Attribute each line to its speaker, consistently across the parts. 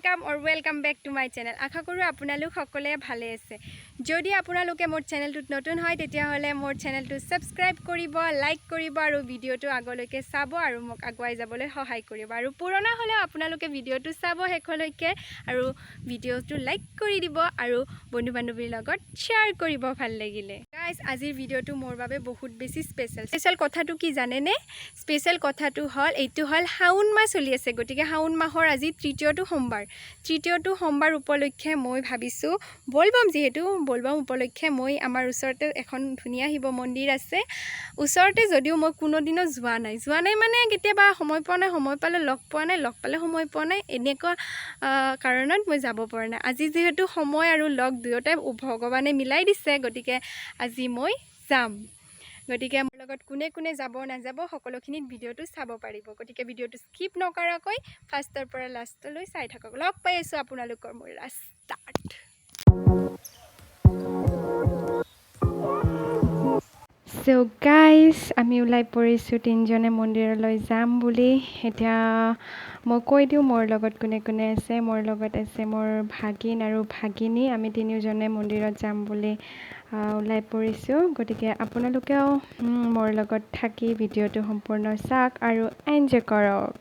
Speaker 1: Welcome back to my channel. आशा करूँ आपनालोक सकलोৱে भाले आछे। यदि आपनालोके मोर चेनेलटुत नतुन हय तेतियाह'ले मोर चेनेलटु सबस्क्राइब करिब, लाइक करिब आरु भिडिओटु आगলৈके चाब आरु मोक आगुवाई जाबलै सहाय करिब। आरु पुराना हले आपनालोके भिडिओटु चाब हेखলৈके आरु भिडिओटु लाइक करि दिब आरु बন্ধु बान्धৱীৰ লগত शेयर करिब ভাল লাগিলে। गाइस आजिर भिडिओटु मोर বাবে बहुत बेसी स्पेशल कथाटु कि जानेने? स्पेशल कथाटु हल एइटु हल हाउन माह चलि आछे। गतिके हाउन माहर আজি तृतीयटु सोमबार उपलक्षे मैं भाविছোঁ बोलबम जेहेतु बोलबम उपलक्षे मैं आमार ओचरते एखन धुनिया शिव मन्दिर आछे ओचरते जदिও मैं कोनो दिनो जोৱা নাই माने केতিয়াबा समय पोৱা নাই समय पाले लग पोৱা নাই लग पाले समय पोৱা নাই এনেকুৱা কাৰণত मैं যাব পৰা নাই। আজি जेहेतु समय आरु लग दुयोटाই भगवाने मिलाई दिছে गतिके আজি मैं যাম। गतिके मोर लगत कोने कोने যাব नाजाब सकलोखिनित भिडिओटु चाब पारिब। गतिके भिडिओटु स्किप नकराকৈ फार्स्टर পৰা लास्टলৈ চাই থাকক। लग पाই आছো আপোনালোকৰ মোৰ ৰাস্তাত। सो गाइस आमी उलाई परिছোঁ तीनजने मन्दिरলৈ जाम বুলি। এতিয়া মই কৈ দিওঁ মোৰ লগত কোনে কোনে আছে। মোৰ লগত আছে মোৰ ভাগিন আৰু ভাগিনী। আমি তিনিওজনে মন্দিৰত যাম বুলি উলাই পৰিছোঁ। গতিকে আপোনালোকেও মোৰ লগত থাকি ভিডিঅ'টো সম্পূৰ্ণ চাওক আৰু এনজয় কৰক।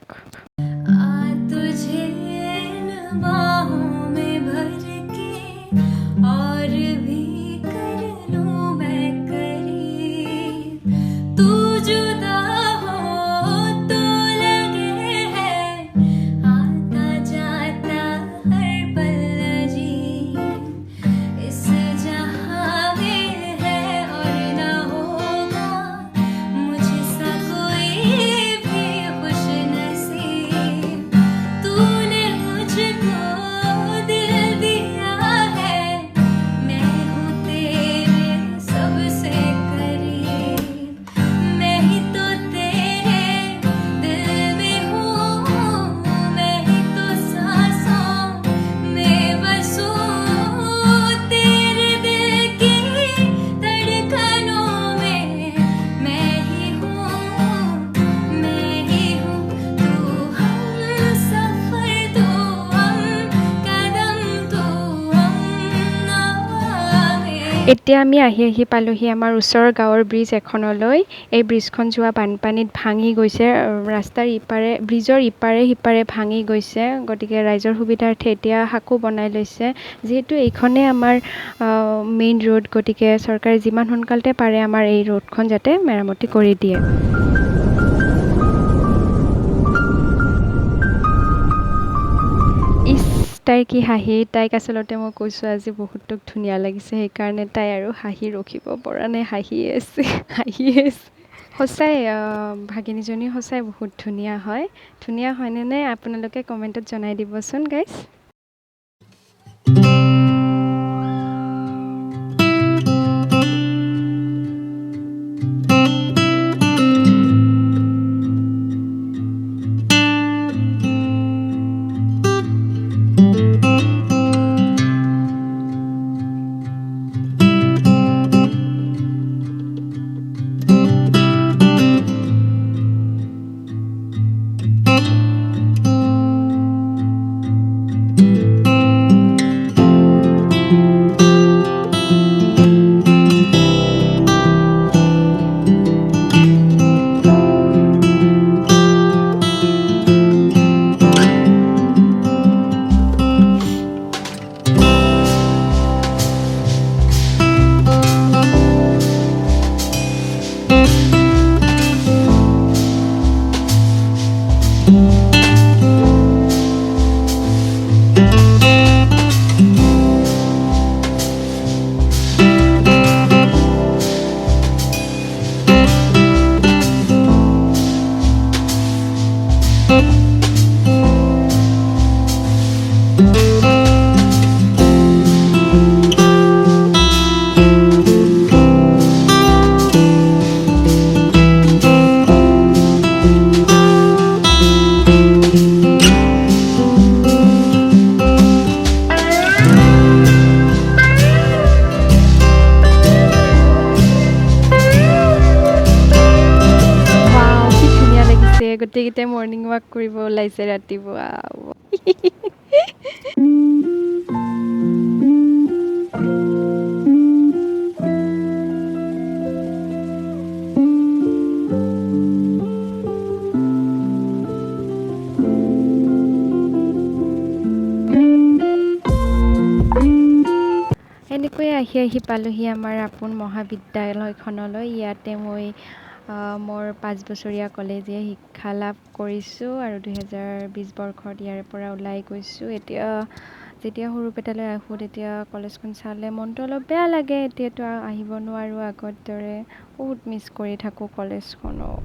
Speaker 1: এতিয়া আমি আহি পালোহি আমাৰ ওচৰৰ গাঁৱৰ ব্ৰিজ এখনলৈ। এই ব্ৰিজখন যোৱা বানপানীত ভাঙি গৈছে। ৰাস্তাৰ ইপাৰে ব্ৰিজৰ ইপাৰে সিপাৰে ভাঙি গৈছে। গতিকে ৰাইজৰ সুবিধাৰ্থে এতিয়া হাকো বনাই লৈছে। যিহেতু এইখনে আমাৰ মেইন ৰোড গতিকে চৰকাৰে যিমান সোনকালতে পাৰে আমাৰ এই ৰোডখন যাতে মেৰামতি কৰি দিয়ে। তাইৰ কি হাঁহি। তাইক আচলতে মই কৈছোঁ আজি বহুত ধুনীয়া লাগিছে সেইকাৰণে তাই আৰু হাঁহি ৰখিব পৰা নাই হাঁহিয়ে আছে। সঁচাই ভাগিনীজনী সঁচাই বহুত ধুনীয়া হয়নে নাই আপোনালোকে কমেণ্টত জনাই দিবচোন গাইছ। গোটেইকেইটাই মৰ্ণিং ৱাক কৰিব ওলাইছে ৰাতিপুৱা। এনেকৈয়ে আহি পালোহি আমাৰ আপোন মহাবিদ্যালয়খনলৈ। ইয়াতে মই মোৰ 5 বছৰীয়া কলেজীয়া শিক্ষা লাভ কৰিছোঁ আৰু 2020 বৰ্ষত ইয়াৰ পৰা ওলাই গৈছোঁ। এতিয়া যেতিয়া সৰুপেটালৈ আহোঁ তেতিয়া কলেজখন চালে মনটো অলপ বেয়া লাগে। এতিয়াতো আহিব নোৱাৰোঁ আগৰ দৰে, বহুত মিছ কৰি থাকোঁ কলেজখনক।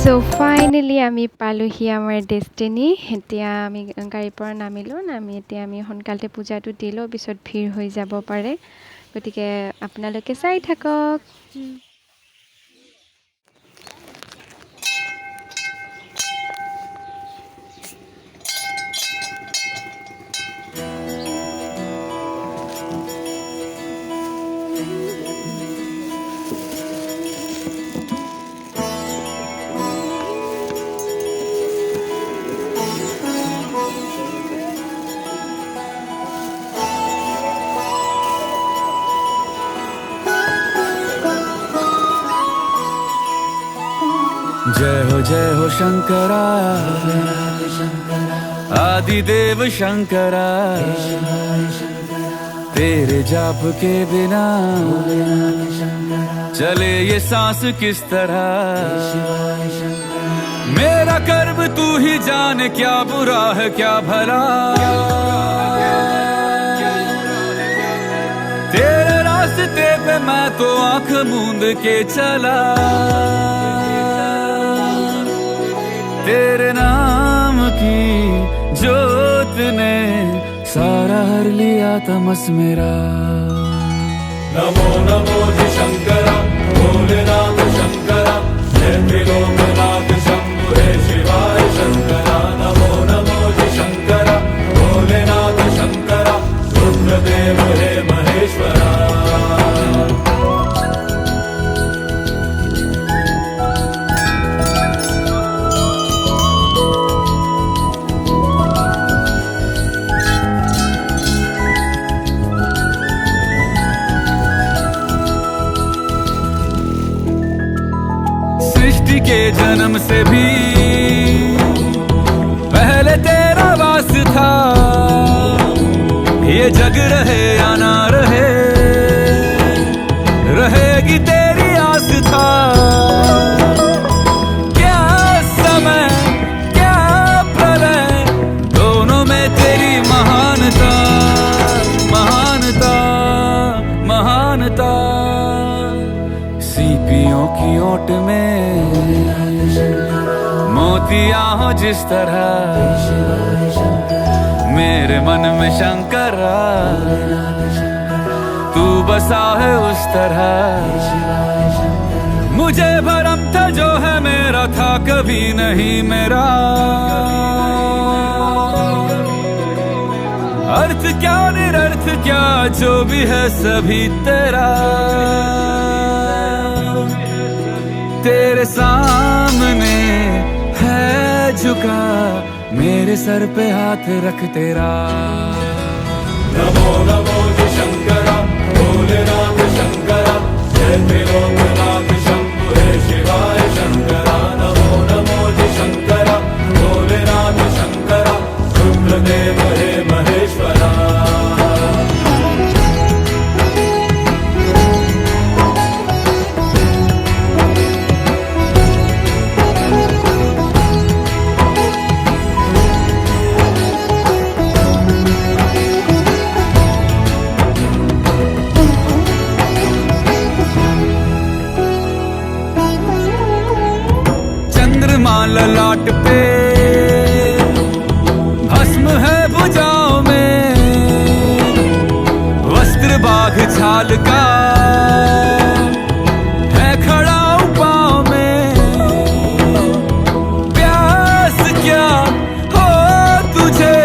Speaker 1: চ' ফাইনেলি আমি পালোহি আমাৰ ডেষ্টিনি। এতিয়া আমি গাড়ীৰ পৰা নামিলোঁ। এতিয়া আমি সোনকালতে পূজাটো দিলোঁ, পিছত ভিৰ হৈ যাব পাৰে। গতিকে আপোনালোকে চাই থাকক।
Speaker 2: जय हो शंकरा, आदिदेव शंकरा, तेरे जाप के बिना चले ये सांस किस तरह। मेरा कर्म तू ही जाने, क्या बुरा है क्या भला। तेरे रास्ते पे मैं तो आंख मूंद के चला। तेरे नाम की जोत ने सारा हर लिया तमस मेरा। नमो नमो जी शंकरा, भोलेनाथ शंकरा, जय त्रिलोकनाथ शंभु हे शिवाय शंकरा। नमो नमो जी शंकरा, भोलेनाथ शंकरा, रुद्रदेव हे महेश्वरा। सृष्टि के जन्म से भी पहले तेरा वास था। ये जग रहे या ना रहे, रहेगी तेरी आस था। क्या समय क्या प्रलय, दो ओट में मोतियां हो जिस तरह मेरे मन में शंकरा तू बसा है उस तरह मुझे भरम था जो है मेरा था कभी नहीं मेरा अर्थ क्या निरर्थ क्या जो भी है सभी तेरा तेरे सामने है झुका मेरे सर पे हाथ रख तेरा
Speaker 3: नमो नमो जी शंकरा भोलेनाथ शंकरा जय त्रिलोकनाथ शंभु हे शिवाय शंकरा नमो नमो जी शंकरा भोलेनाथ शंकरा रुद्रदेव हे महेश्वरा
Speaker 2: ललाट पे भस्म है भुजाओं में वस्त्र बाघ छाल का है खड़ा पाँव में प्यास क्या हो तुझे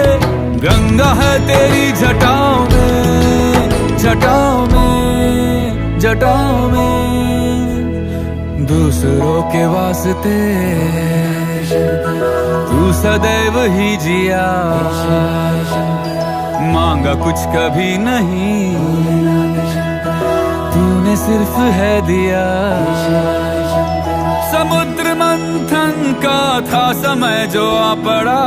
Speaker 2: गंगा है तेरी जटाओं में जटाओं में जटाओं में दूसरों के वास्ते तू सदैव ही जिया मांगा कुछ कभी नहीं तूने सिर्फ है दिया समुद्र मंथन का था समय जो आ पड़ा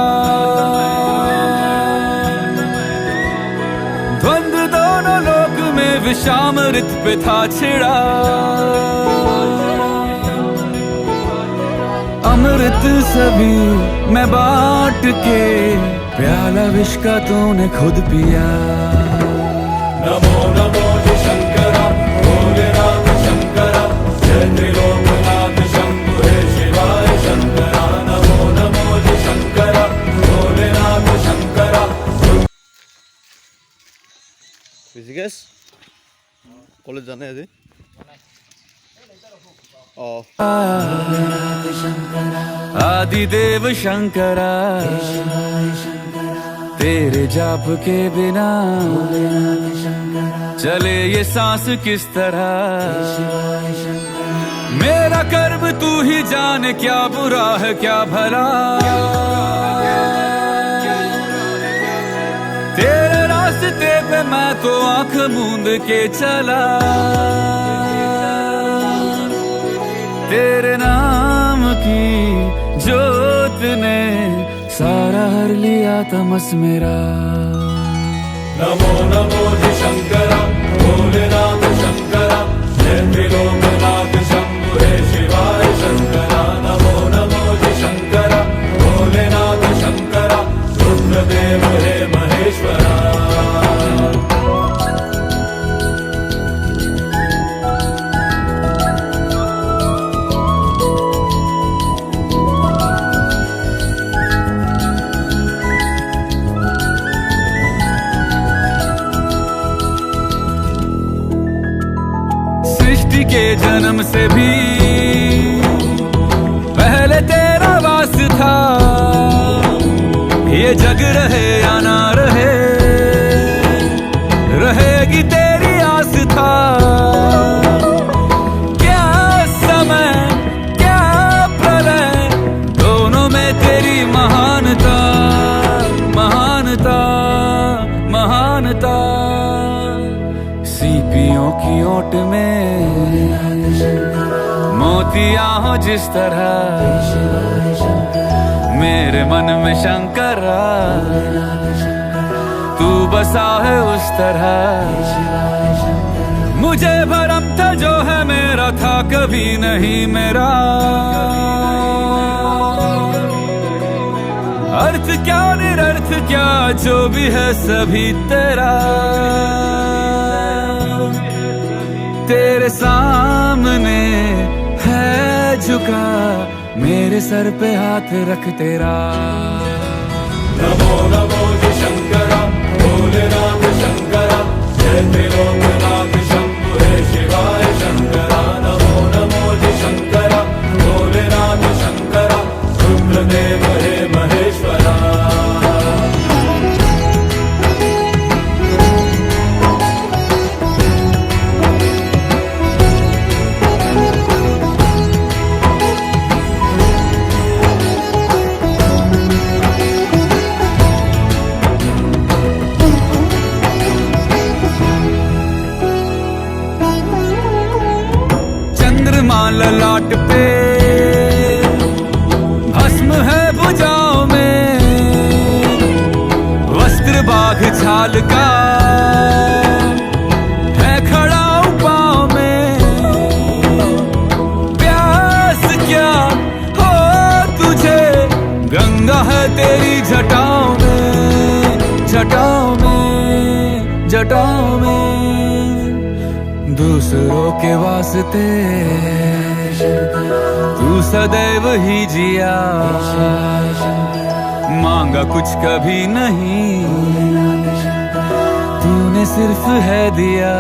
Speaker 2: द्वंद्व दोनों लोक में विषामृत पे था छिड़ा अमृत सभी मैं बांट के प्याला विष का तूने खुद पिया
Speaker 3: नमो नमो जी शंकरा भोलेनाथ शंकरा जय त्रिलोकनाथ शंभु हे शिवाय शंकरा नमो नमो जी शंकरा भोलेनाथ शंकरा
Speaker 4: ঋষিকেশ কলেজ জানে আজি
Speaker 2: आदिदेव शंकरा तेरे जाप के बिना चले ये सांस किस तरह मेरा कर्म तू ही जाने क्या बुरा है क्या भला तेरे रास्ते पे मैं तो आंख मूंद के चला तेरे नाम की जोत ने सारा हर लिया तमस मेरा
Speaker 3: नमो नमो जी शंकरा भोलेनाथ शंकरा जय त्रिलोकनाथ शंभु हे शिवाय शंकरा नमो नमो जी शंकरा भोलेनाथ शंकरा रुद्रदेव हे महेश्वरा
Speaker 2: सृष्टि के जन्म से भी पहले तेरा वास था ये जग रहे या ना रहे रहेगी तेरी आस था क्या समय क्या प्रलय दोनों में तेरी महानता महानता महानता सीपियों की ओट में मोतियां हो जिस तरह मेरे मन में शंकरा तू बसा है उस तरह मुझे भरम था जो है मेरा था कभी नहीं मेरा अर्थ क्या निरर्थ क्या जो भी है सभी तेरा तेरे सामने है झुका मेरे सर पे हाथ रख तेरा।
Speaker 3: नमो नमो जी शंकरा भोलेनाथ शंकरा जय त्रिलोकनाथ शंभु हे शिवाय शंकरा। नमो नमो जी शंकरा भोलेनाथ शंकरा रुद्रदेव हे महेश्वरा।
Speaker 2: चंद्रमा ललाट पे भस्म है भुजाओं में, वस्त्र बाघ छाल का है खड़ा पाँव में। प्यास क्या हो तुझे गंगा है तेरी जटाओं में, जटाओं में, जटाओं में। दूसरों के वास्ते तू सदैव ही जिया, मांगा कुछ कभी नहीं तूने सिर्फ है दिया।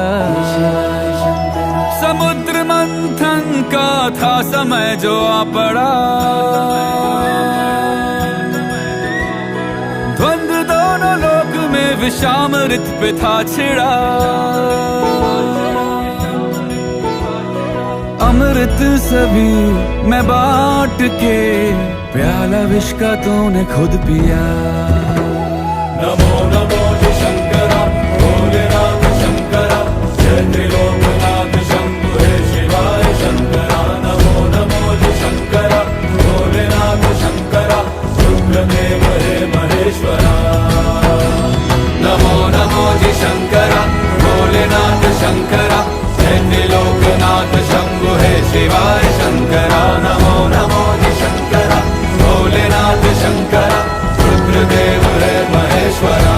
Speaker 2: समुद्र मंथन का था समय जो आ पड़ा, द्वंद्व दोनों लोक में विषामृत पे था छिड़ा। अमृत सभी मैं बांट के प्याला विष का तूने खुद पिया।
Speaker 3: नमो नमो जी शंकरा भोलेनाथ शंकरा जय त्रिलोकनाथ शंभु हे शिवाय शंकरा। नमो नमो जी शंकरा भोलेनाथ शंकरा रुद्रदेव हे महेश्वरा। नमो नमो जी शंकरा भोलेनाथ शंकरा जय त्रिलोकनाथ शंभु हे शिवाय शंकरा। नमो नमो जी शंकरा भोलेनाथ शंकरा रुद्रदेव हे महेश्वरा।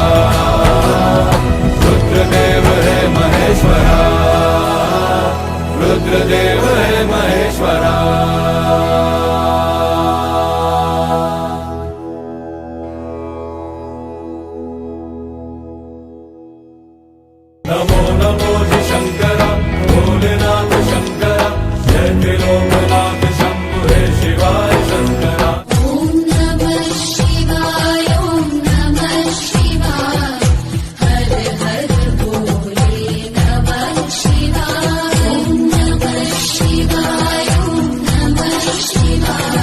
Speaker 3: रुद्रदेव हे महेश्वरा। रुद्रदेव हे महेश्वरा। नमो नमो जी शंकरा भोलेनाथ शंकरा जय त्रिलोकनाथ शंभु हे शिवाय शंकरा।
Speaker 5: ॐ नमः शिवाय ॐ नमः शिवाय हर हर भोले नमः शिवाय। ॐ नमः शिवाय ॐ नमः शिवाय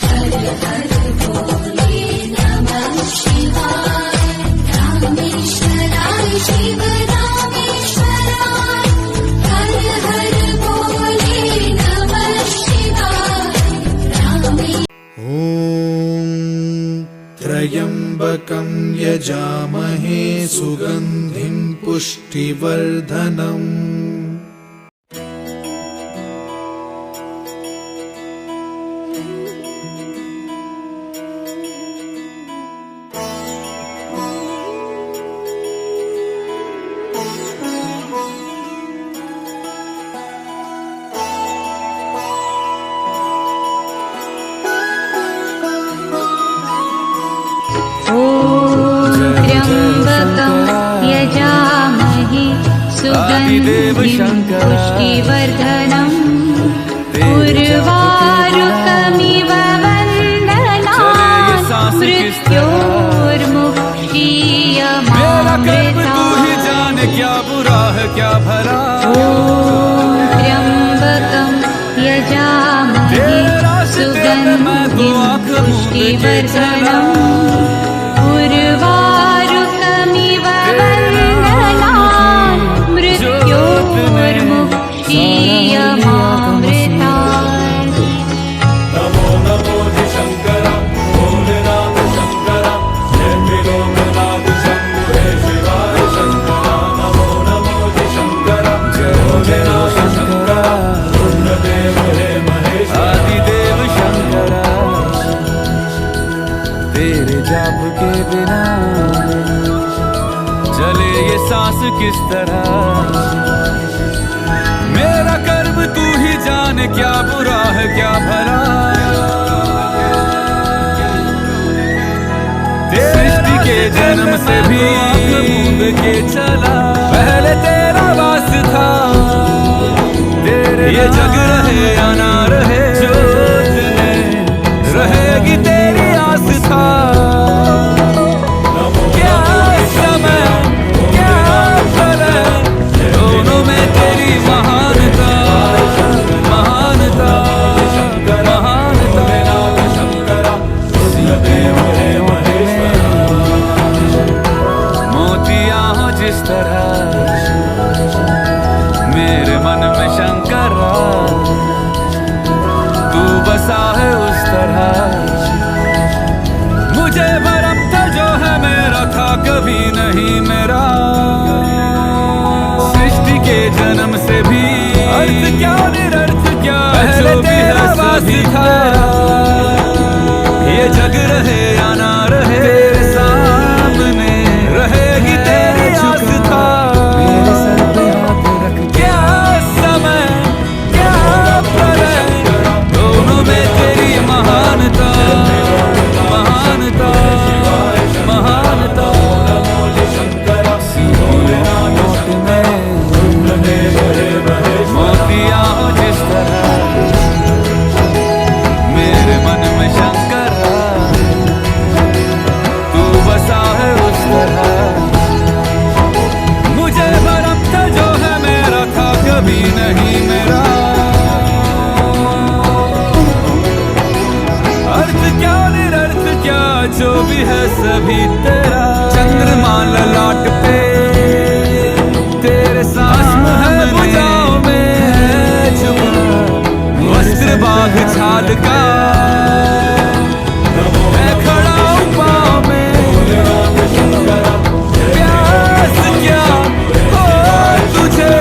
Speaker 5: हर हर भोले नमः शिवाय। रामेश्वराय शिव रामेश्वराय हर हर भोले नमः शिवाय।
Speaker 6: ॐ त्र्यम्बकं यजामहे सुगन्धिं पुष्टिवर्धनम्।
Speaker 7: त्र्यम्बकं यजामहे सुगन्धिं पुष्टिवर्धनम्। उर्वारुकमिव वन्दनान् मृत्योर्मुक्षीयमामृतात्।
Speaker 2: क्या बुरा है क्या भला।
Speaker 7: त्र्यम्बकं यजामहे सुगन्धिं पुष्टिवर्धनम्। उर्वारुकमिव वन्दनान् मृत्योर्मुक्षीयमामृतात्।
Speaker 3: नमो नमो जी शंकरा भोलेनाथ शंकरा जय त्रिलोकनाथ शंभु हे शिवाय शंकरा। नमो नमो जी शंकरा भोलेनाथ शंकरा रुद्रदेव हे महेश्वरा।
Speaker 2: आदिदेव शंकरा तेरे जाप के बिना चले ये सांस किस तरह। मेरा कर्म तू ही जाने क्या क्या बुरा है क्या भला, सृष्टि के जन्म से भी मूंद के चला, पहले तेरा वास था, ये जग रहे या ना रहे, जोत ने रहेगी तेरी आस था। क्या समय क्या प्रलय, दोनों में तेरी महानता, महानता, महानता। मोतियां हो जिस तरह मेरे मन में शंकर, तू बसा है उस तरह, मुझे भरम था जो है मेरा था कभी नहीं मेरा, सृष्टि के जन्म से भी अर्थ क्या निरर्थ क्या, पहले तेरा वास था, ये जग रहे या ना रहे, तेरे सामने रहेगी तेरी आस था। क्या समय क्या प्रलय, दोनों में तेरी महानता, महानता, महानता। मोतियां हो जिस तरह मेरे मन में शंकर, तू बसा है उस तरह, मुझे भरम था जो है मेरा था कभी नहीं मेरा, अर्थ क्या निरर्थ क्या जो भी है सभी तेरा, चंद्रमा ललाट पे तेरे सांस है भुजाओं में है जुबां, वस्त्र बाघ छाल का मैं खड़ा हूँ पाँव में, प्यास क्या हो तुझे,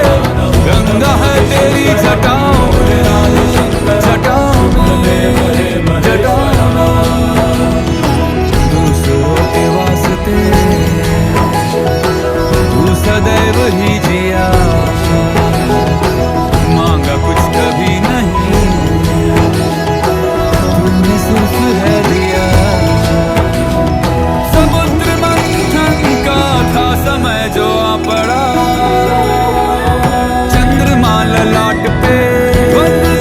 Speaker 2: गंगा है तेरी जटाओं में, जटाओं में, जटाओं में, दूसरों के वास्ते तू सदैव ही जिया, मांगा कुछ कभी नहीं, तूने सिर्फ है दिया। समुद्र मंथन का था समय जो आ पड़ा, चंद्रमा ललाट पे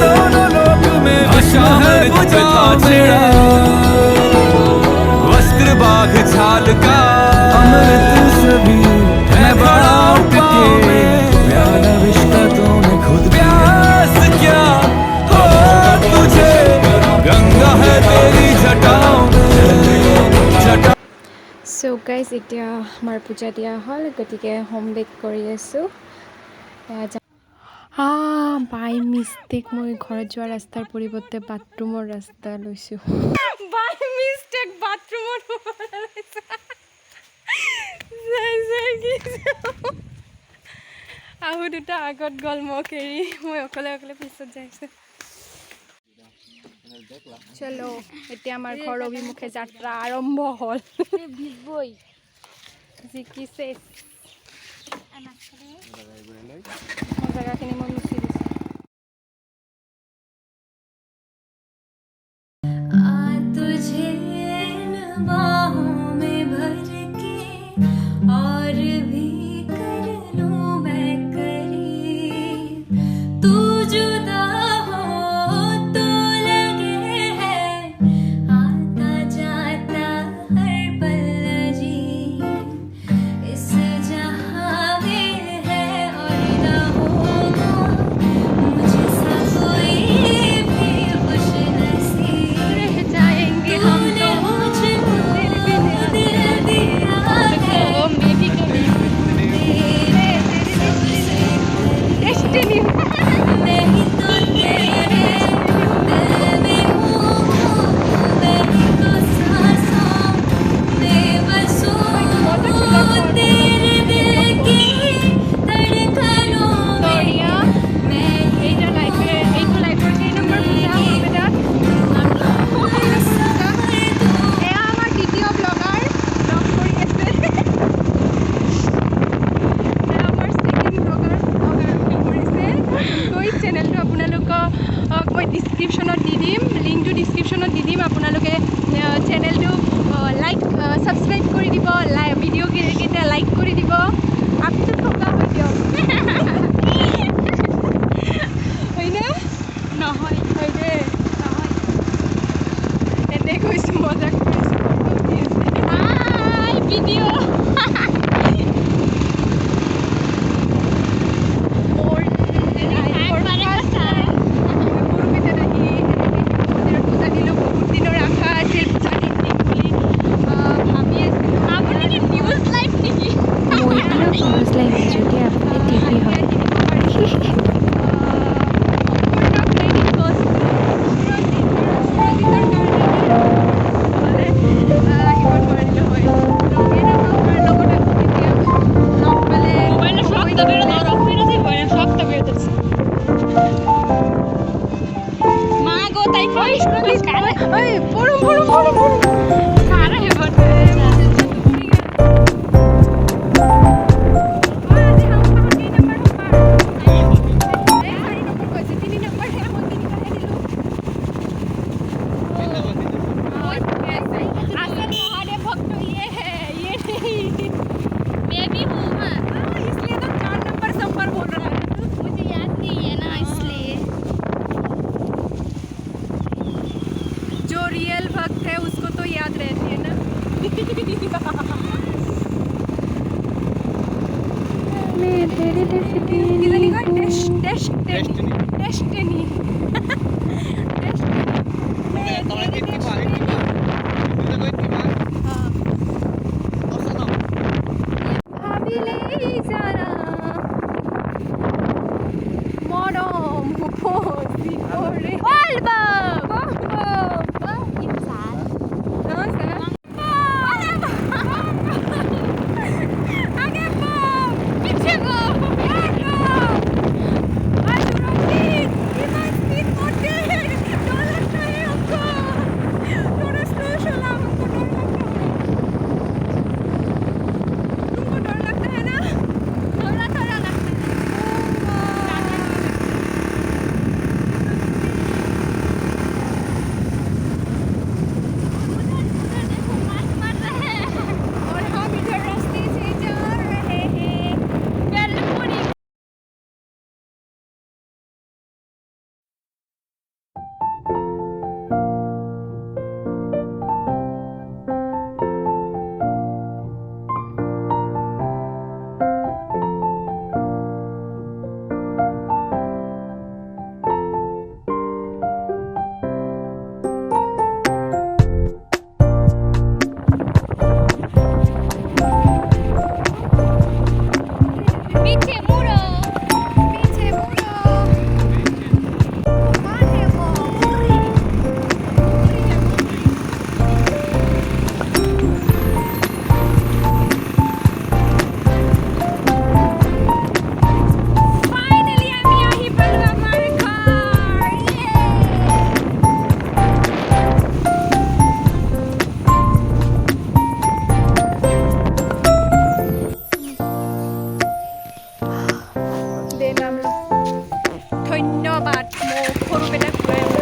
Speaker 2: दोनों लोक में विषम है बुझा छेड़ा, वस्त्र बाघ छाल का अमृत सभी मैं बड़ा उठके, प्याला विष का तूने खुद, प्यास क्या हो तुझे, गंगा है तेरी जटाओं में, जटा।
Speaker 1: চ' গাইজ এতিয়া আমাৰ পূজা দিয়া হ'ল, গতিকে হোম বেক কৰি আছোঁ। বাই মিষ্টেক মই ঘৰত যোৱা ৰাস্তাৰ পৰিৱৰ্তে বাথৰুমৰ ৰাস্তা লৈছোঁ। বাই মিষ্টেক বাথৰুমৰ আহু দুটা আগত গ'ল, মোক এৰি মই অকলে অকলে পিছত যাইছোঁ। চলো এতিয়া আমাৰ ঘৰ অভিমুখে যাত্ৰা আৰম্ভ হ'ল। জিকিছে জেগাখিনি মই মুচি দিছোঁ।
Speaker 5: तुझे इन बाहों में भर के और भी कर लूं मैं करीब, तू जुदा हो तो लगे है आता जाता हर पल अजीब, इस जहां में है और ना होगा मुझसा कोई भी खुश नसीब, रह जाएंगे हम तो मुझ
Speaker 1: ভিডিও
Speaker 8: যদি আপুনি টিভি হয় जो रियल भक्त है उसको तो याद रहती है ना डेस्टिनी ধন্যবাদ মোক সৰুবেলাক ঘূৰাই